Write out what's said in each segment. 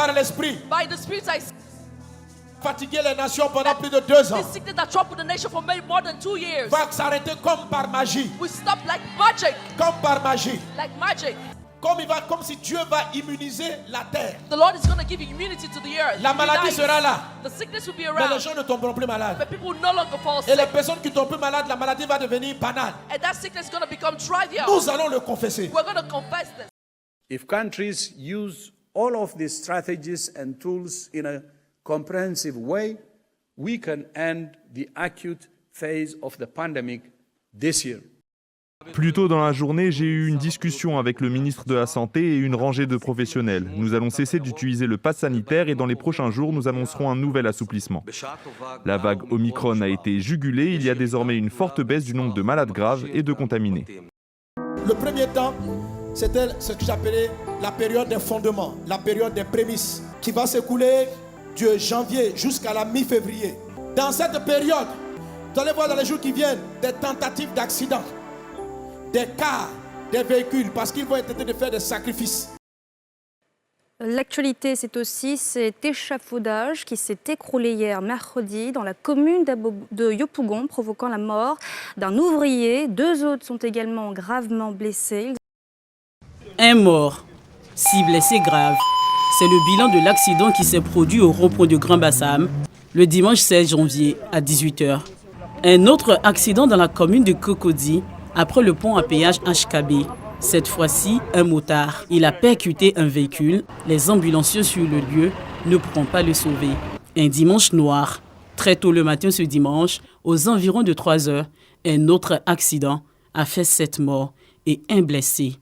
par l'esprit. By the Spirit, I Fatiguer les nations pendant plus de 2 ans. this sickness that troubled the nation for more than 2 years. Va s'arrêter comme par magie. We stop like magic. Comme par magie. Like magic. Comme si Dieu va immuniser la terre. The Lord is going to give immunity to the earth. La maladie sera là. The sickness will be Mais les around. gens ne tomberont plus malades. But people will no longer fall Et les sick. personnes qui tombent plus malades, la maladie va devenir banale. And that sickness is going to become trivial. Nous allons le confesser. We're going to confess this. If countries use all of these strategies and tools in a comprehensive way, we can end the acute phase of the pandemic this year. Plus tôt dans la journée, j'ai eu une discussion avec le ministre de la Santé et une rangée de professionnels. Nous allons cesser d'utiliser le pass sanitaire et dans les prochains jours, nous annoncerons un nouvel assouplissement. La vague Omicron a été jugulée, il y a désormais une forte baisse du nombre de malades graves et de contaminés. Le premier temps, c'était ce que j'appelais la période des fondements, la période des prémices, qui va s'écouler de janvier jusqu'à la mi-février. Dans cette période, vous allez voir dans les jours qui viennent des tentatives d'accidents, des cars, des véhicules, parce qu'ils vont être tentés de faire des sacrifices. L'actualité, c'est aussi cet échafaudage qui s'est écroulé hier mercredi dans la commune de Yopougon, provoquant la mort d'un ouvrier. 2 autres sont également gravement blessés. Un mort, 6 blessés graves. C'est le bilan de l'accident qui s'est produit au rond-point de Grand Bassam le dimanche 16 janvier à 18h. Un autre accident dans la commune de Cocody, après le pont à péage HKB. Cette fois-ci, un motard. Il a percuté un véhicule. Les ambulanciers sur le lieu ne pourront pas le sauver. Un dimanche noir. Très tôt le matin ce dimanche, aux environs de 3 heures, un autre accident a fait 7 morts et 1 blessé.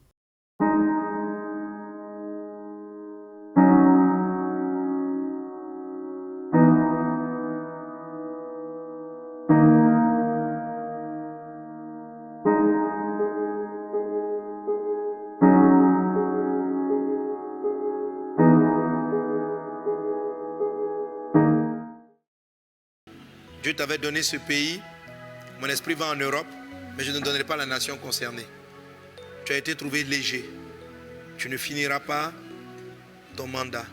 Dieu t'avait donné ce pays, mon esprit va en Europe, mais je ne donnerai pas la nation concernée. Tu as été trouvé léger. Tu ne finiras pas ton mandat.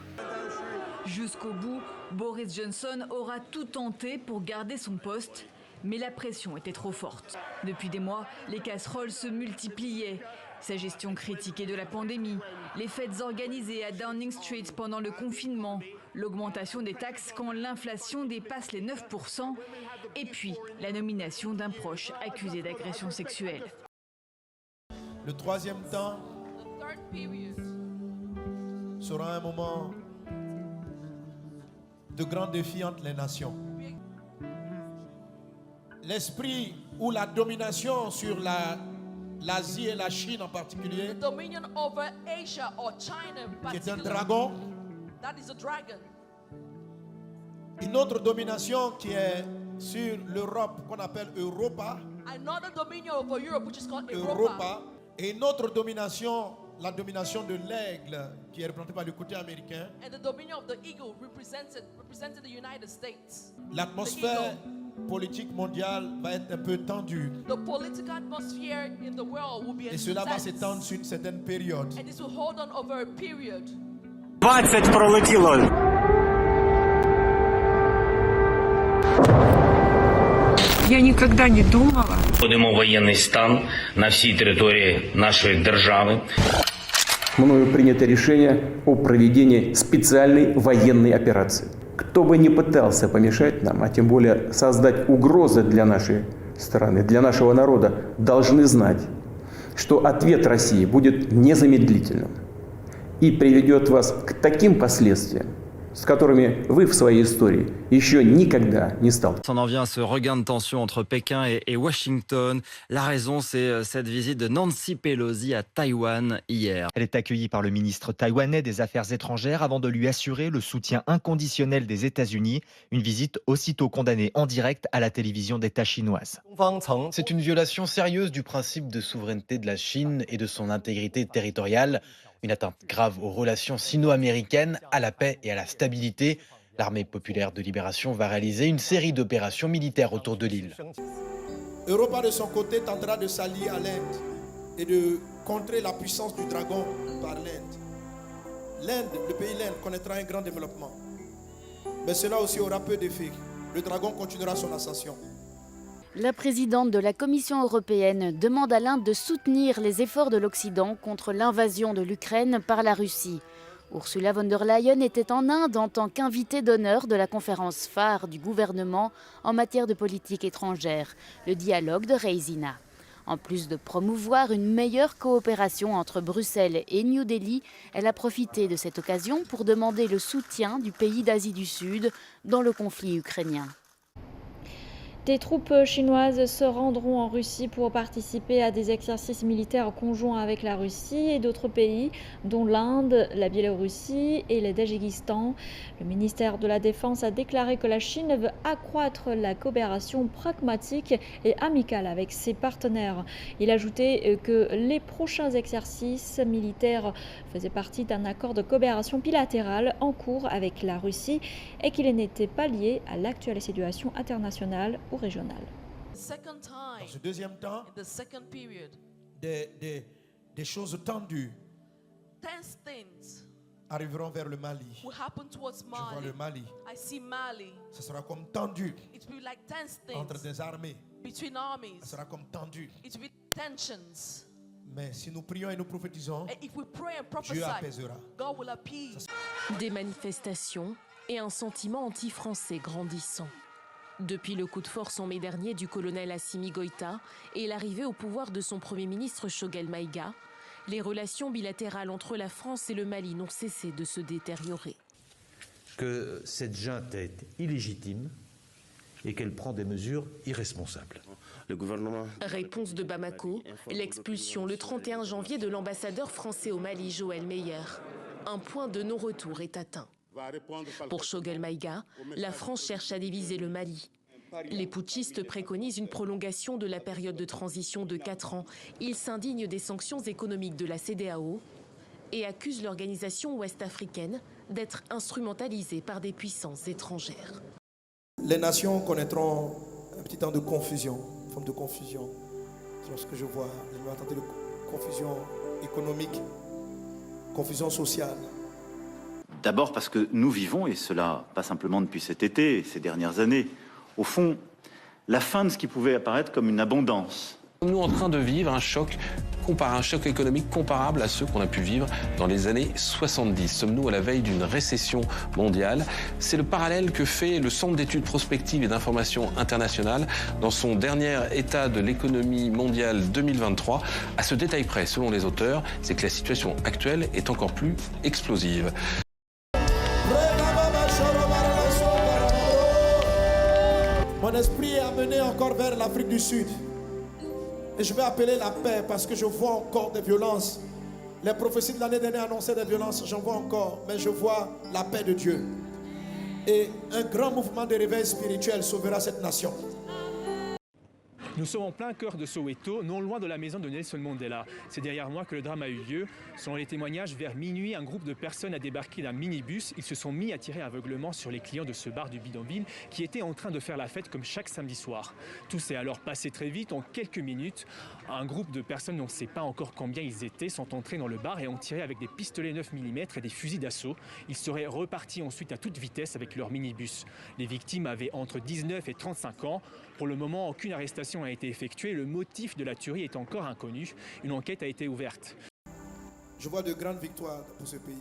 Jusqu'au bout, Boris Johnson aura tout tenté pour garder son poste, mais la pression était trop forte. Depuis des mois, les casseroles se multipliaient. Sa gestion critiquée de la pandémie, les fêtes organisées à Downing Street pendant le confinement, l'augmentation des taxes quand l'inflation dépasse les 9%, et puis la nomination d'un proche accusé d'agression sexuelle. Le troisième temps sera un moment de grand défi entre les nations. L'esprit ou la domination sur l'Asie et la Chine en particulier, qui est un dragon. That is a dragon. Une autre domination qui est sur l'Europe qu'on appelle Europa. Another dominion over Europe which is called Europa. Et une autre domination, la domination de l'aigle, qui est représentée par le côté américain. And the dominion of the eagle represented the United States. L'atmosphère politique mondiale va être un peu tendue. The political atmosphere in the world will be Et cela va s'étendre sur une certaine période. And this will hold on over a period. 20 пролетіло. Я никогда не думала. Вводимо воєнний стан на всій території нашої держави. Мною принято решение о проведении специальной военной операции. Кто бы ни пытался помешать нам, а тем более создать угрозы для нашей страны, для нашего народа, должны знать, что ответ России будет незамедлительным и приведет вас к таким последствиям, с которыми вы в своей истории еще никогда не сталкивались. On en vient à ce regain de tension entre Pékin et Washington. La raison, c'est cette visite de Nancy Pelosi à Taïwan hier. Elle est accueillie par le ministre taïwanais des Affaires étrangères avant de lui assurer le soutien inconditionnel des États-Unis. Une visite aussitôt condamnée en direct à la télévision d'État chinoise. C'est une violation sérieuse du principe de souveraineté de la Chine et de son intégrité territoriale. Une atteinte grave aux relations sino-américaines, à la paix et à la stabilité. L'armée populaire de libération va réaliser une série d'opérations militaires autour de l'île. Europa de son côté tentera de s'allier à l'Inde et de contrer la puissance du dragon par l'Inde. le pays l'Inde connaîtra un grand développement. Mais cela aussi aura peu d'effet. Le dragon continuera son ascension. La présidente de la Commission européenne demande à l'Inde de soutenir les efforts de l'Occident contre l'invasion de l'Ukraine par la Russie. Ursula von der Leyen était en Inde en tant qu'invitée d'honneur de la conférence phare du gouvernement en matière de politique étrangère, le dialogue de Raisina. En plus de promouvoir une meilleure coopération entre Bruxelles et New Delhi, elle a profité de cette occasion pour demander le soutien du pays d'Asie du Sud dans le conflit ukrainien. Des troupes chinoises se rendront en Russie pour participer à des exercices militaires conjoints avec la Russie et d'autres pays, dont l'Inde, la Biélorussie et le Tadjikistan. Le ministère de la Défense a déclaré que la Chine veut accroître la coopération pragmatique et amicale avec ses partenaires. Il a ajouté que les prochains exercices militaires faisaient partie d'un accord de coopération bilatérale en cours avec la Russie et qu'il n'était pas lié à l'actuelle situation internationale ou régionale. Dans ce deuxième temps, des choses tendues arriveront vers le Mali. Je vois le Mali. Ce sera comme tendu entre des armées. Ce sera comme tendu. Mais si nous prions et nous prophétisons, Dieu apaisera. Des manifestations et un sentiment anti-français grandissant. Depuis le coup de force en mai dernier du colonel Assimi Goïta et l'arrivée au pouvoir de son Premier ministre Choguel Maïga, les relations bilatérales entre la France et le Mali n'ont cessé de se détériorer. Que cette junte est illégitime et qu'elle prend des mesures irresponsables. Le gouvernement... Réponse de Bamako, l'expulsion le 31 janvier de l'ambassadeur français au Mali, Joël Meyer. Un point de non-retour est atteint. Pour Choguel Maïga, la France cherche à diviser le Mali. Les putschistes préconisent une prolongation de la période de transition de 4 ans. Ils s'indignent des sanctions économiques de la CEDEAO et accusent l'organisation ouest-africaine d'être instrumentalisée par des puissances étrangères. Les nations connaîtront un petit temps de confusion, une forme de confusion. C'est ce que je vois. Je vais attendre de confusion économique, confusion sociale. D'abord parce que nous vivons, et cela pas simplement depuis cet été, ces dernières années, au fond, la fin de ce qui pouvait apparaître comme une abondance. Nous sommes en train de vivre un choc économique comparable à ceux qu'on a pu vivre dans les années 70. Sommes-nous à la veille d'une récession mondiale? C'est le parallèle que fait le Centre d'études prospectives et d'information internationale dans son dernier état de l'économie mondiale 2023. À ce détail près, selon les auteurs, c'est que la situation actuelle est encore plus explosive. Mon esprit est amené encore vers l'Afrique du Sud. Et je vais appeler la paix parce que je vois encore des violences. Les prophéties de l'année dernière annonçaient des violences, j'en vois encore. Mais je vois la paix de Dieu. Et un grand mouvement de réveil spirituel sauvera cette nation. Nous sommes en plein cœur de Soweto, non loin de la maison de Nelson Mandela. C'est derrière moi que le drame a eu lieu. Selon les témoignages, vers minuit, un groupe de personnes a débarqué d'un minibus. Ils se sont mis à tirer aveuglement sur les clients de ce bar du bidonville qui étaient en train de faire la fête comme chaque samedi soir. Tout s'est alors passé très vite. En quelques minutes, un groupe de personnes, on ne sait pas encore combien ils étaient, sont entrés dans le bar et ont tiré avec des pistolets 9 mm et des fusils d'assaut. Ils seraient repartis ensuite à toute vitesse avec leur minibus. Les victimes avaient entre 19 et 35 ans. Pour le moment, aucune arrestation n'a été effectuée. Le motif de la tuerie est encore inconnu. Une enquête a été ouverte. Je vois de grandes victoires pour ce pays.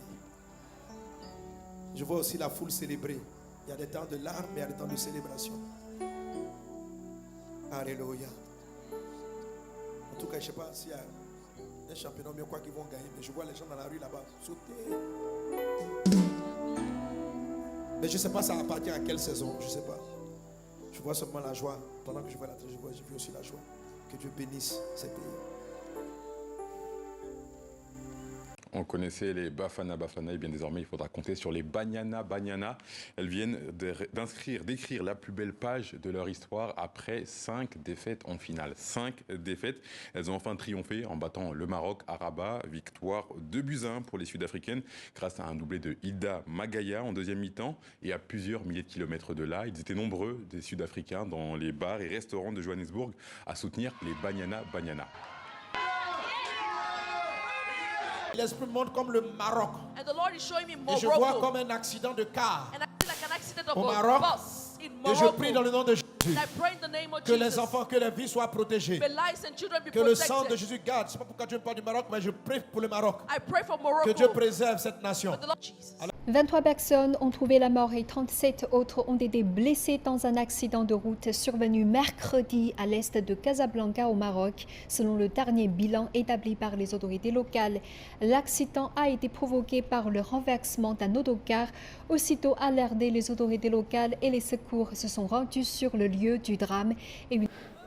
Je vois aussi la foule célébrer. Il y a des temps de larmes, mais il y a des temps de célébration. Alléluia. En tout cas, je ne sais pas s'il y a un championnat mieux quoi qu'ils vont gagner, mais je vois les gens dans la rue là-bas sauter. Mais je ne sais pas ça appartient à quelle saison, je ne sais pas. Je vois seulement la joie. Pendant que je vois la télé, j'ai vu aussi la joie. Que Dieu bénisse ces pays. On connaissait les Bafana Bafana, et bien désormais il faudra compter sur les Banyana Banyana. Elles viennent d'écrire la plus belle page de leur histoire après 5 défaites en finale. 5 défaites. Elles ont enfin triomphé en battant le Maroc à Rabat. Victoire 2-1 pour les Sud-Africaines grâce à un doublé de Hilda Magaya en deuxième mi-temps. Et à plusieurs milliers de kilomètres de là, ils étaient nombreux des Sud-Africains dans les bars et restaurants de Johannesburg à soutenir les Banyana Banyana. L'esprit montre comme le Maroc. And the Lord is showing me Et je vois Morocco. comme un accident de car And I feel like an accident of au a Maroc. bus in Et je Morocco. prie dans le nom de Jésus And I pray in the name of que les Jesus. enfants, que les vies soient protégées. May lives and children be Que le sang de protected. Jésus garde. Je ne sais pas pourquoi Dieu me parle du Maroc, mais je prie pour le Maroc. I pray for Morocco. Que Dieu préserve cette nation. For the Lord Jesus. 23 personnes ont trouvé la mort et 37 autres ont été blessées dans un accident de route survenu mercredi à l'est de Casablanca au Maroc, selon le dernier bilan établi par les autorités locales. L'accident a été provoqué par le renversement d'un autocar. Aussitôt alertés, les autorités locales et les secours se sont rendus sur le lieu du drame.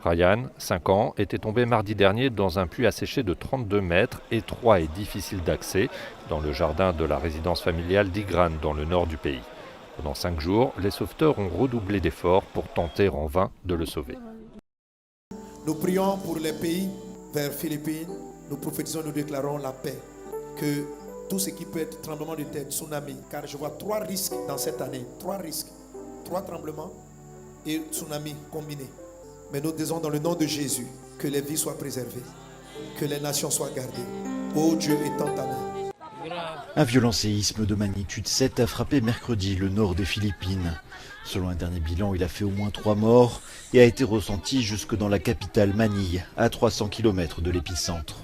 Ryan, 5 ans, était tombé mardi dernier dans un puits asséché de 32 mètres, étroit et difficile d'accès, dans le jardin de la résidence familiale d'Igran, dans le nord du pays. Pendant 5 jours, les sauveteurs ont redoublé d'efforts pour tenter en vain de le sauver. Nous prions pour les pays vers Philippines. Nous prophétisons, nous déclarons la paix. Que tout ce qui peut être tremblement de terre, tsunami, car je vois 3 risques dans cette année. 3 risques. 3 tremblements et tsunami combinés. Mais nous disons dans le nom de Jésus que les vies soient préservées, que les nations soient gardées. Ô Dieu, étends ta main. Un violent séisme de magnitude 7 a frappé mercredi le nord des Philippines. Selon un dernier bilan, il a fait au moins 3 morts et a été ressenti jusque dans la capitale Manille, à 300 km de l'épicentre.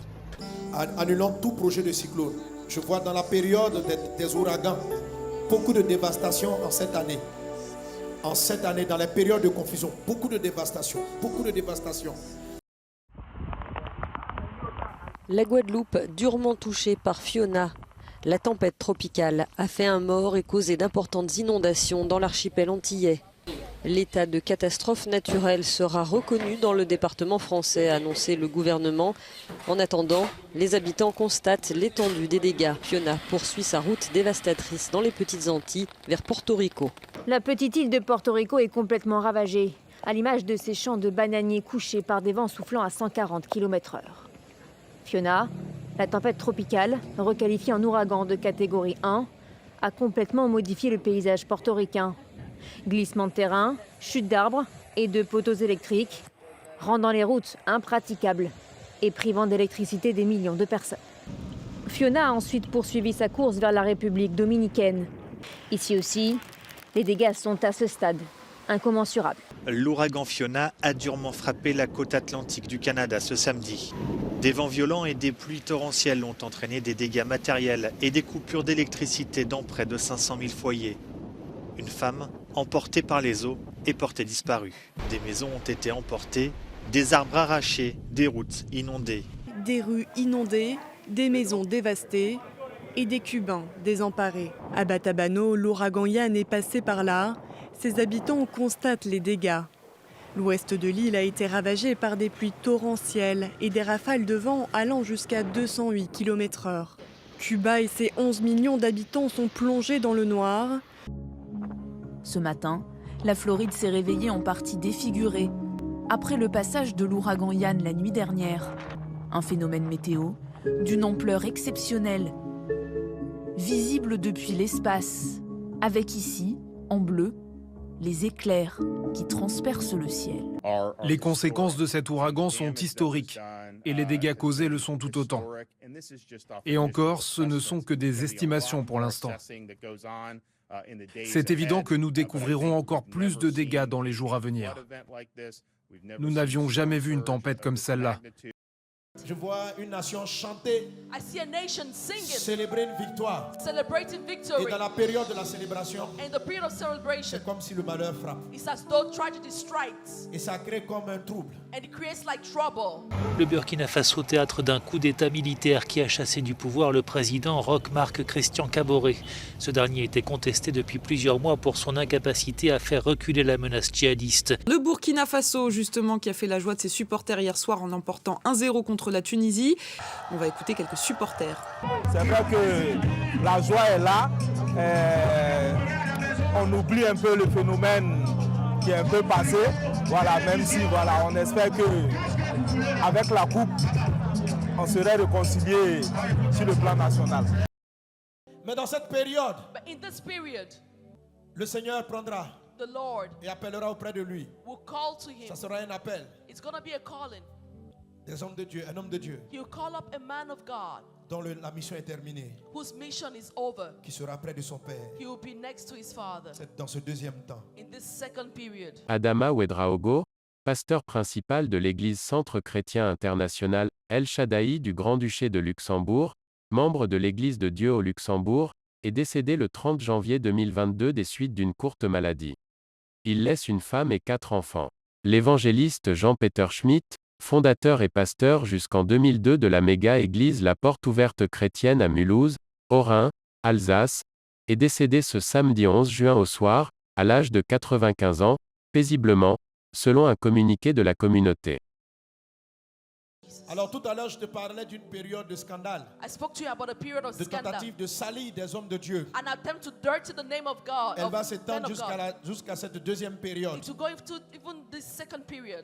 Annulons tout projet de cyclone. Je vois dans la période des ouragans beaucoup de dévastation en cette année. En cette année, dans les périodes de confusion, beaucoup de dévastation, beaucoup de dévastation. La Guadeloupe, durement touchée par Fiona. La tempête tropicale a fait un mort et causé d'importantes inondations dans l'archipel antillais. L'état de catastrophe naturelle sera reconnu dans le département français, a annoncé le gouvernement. En attendant, les habitants constatent l'étendue des dégâts. Fiona poursuit sa route dévastatrice dans les Petites Antilles vers Porto Rico. La petite île de Porto Rico est complètement ravagée, à l'image de ces champs de bananiers couchés par des vents soufflant à 140 km/h. Fiona, la tempête tropicale, requalifiée en ouragan de catégorie 1, a complètement modifié le paysage portoricain. Glissement de terrain, chute d'arbres et de poteaux électriques, rendant les routes impraticables et privant d'électricité des millions de personnes. Fiona a ensuite poursuivi sa course vers la République dominicaine. Ici aussi, les dégâts sont à ce stade incommensurables. L'ouragan Fiona a durement frappé la côte atlantique du Canada ce samedi. Des vents violents et des pluies torrentielles ont entraîné des dégâts matériels et des coupures d'électricité dans près de 500 000 foyers. Une femme, emportée par les eaux, est portée disparue. Des maisons ont été emportées, des arbres arrachés, des routes inondées. Des rues inondées, des maisons dévastées et des Cubains désemparés. À Batabano, l'ouragan Yann est passé par là. Ses habitants constatent les dégâts. L'ouest de l'île a été ravagé par des pluies torrentielles et des rafales de vent allant jusqu'à 208 km/h. Cuba et ses 11 millions d'habitants sont plongés dans le noir. Ce matin, la Floride s'est réveillée en partie défigurée après le passage de l'ouragan Yann la nuit dernière. Un phénomène météo d'une ampleur exceptionnelle, visible depuis l'espace, avec ici, en bleu, les éclairs qui transpercent le ciel. Les conséquences de cet ouragan sont historiques et les dégâts causés le sont tout autant. Et encore, ce ne sont que des estimations pour l'instant. C'est évident que nous découvrirons encore plus de dégâts dans les jours à venir. Nous n'avions jamais vu une tempête comme celle-là. Je vois une nation chanter, I see a nation singing, célébrer une victoire. celebrating victory. Et dans la période de la célébration, In the period of celebration, c'est comme si le malheur frappe. it's as though tragedy strikes Et ça crée comme un trouble. and it creates like trouble. Le Burkina Faso, théâtre d'un coup d'État militaire qui a chassé du pouvoir le président Roch-Marc Christian Kaboré. Ce dernier était contesté depuis plusieurs mois pour son incapacité à faire reculer la menace djihadiste. Le Burkina Faso, justement, qui a fait la joie de ses supporters hier soir en emportant 1-0 contre la Tunisie. On va écouter quelques supporters. C'est vrai que la joie est là. On oublie un peu le phénomène qui est un peu passé. Voilà, même si voilà, on espère que avec la coupe, on serait réconcilié sur le plan national. Mais dans cette période, But in this period, le Seigneur prendra the Lord et appellera auprès de lui. will call to him. Ça sera un appel. It's going to be a calling. Des hommes de Dieu, un homme de Dieu You call up a man of God dont la mission est terminée, whose mission is over. qui sera près de son Père. He will be next to his father. C'est dans ce deuxième temps. In this second period. Adama Ouedraogo, pasteur principal de l'église Centre chrétien international El Shaddai du Grand-Duché de Luxembourg, membre de l'Église de Dieu au Luxembourg, est décédé le 30 janvier 2022 des suites d'une courte maladie. Il laisse une femme et 4 enfants. L'évangéliste Jean-Peter Schmitt, fondateur et pasteur jusqu'en 2002 de la méga-église La Porte Ouverte Chrétienne à Mulhouse, Haut-Rhin, Alsace, est décédé ce samedi 11 juin au soir, à l'âge de 95 ans, paisiblement, selon un communiqué de la communauté. Alors tout à l'heure, je te parlais d'une période de scandale, I spoke to you about a period of de scandal. tentative de salir des hommes de Dieu. An attempt to dirty the name of God. Elle va men s'étendre of God. jusqu'à cette deuxième période. To go into even this second period.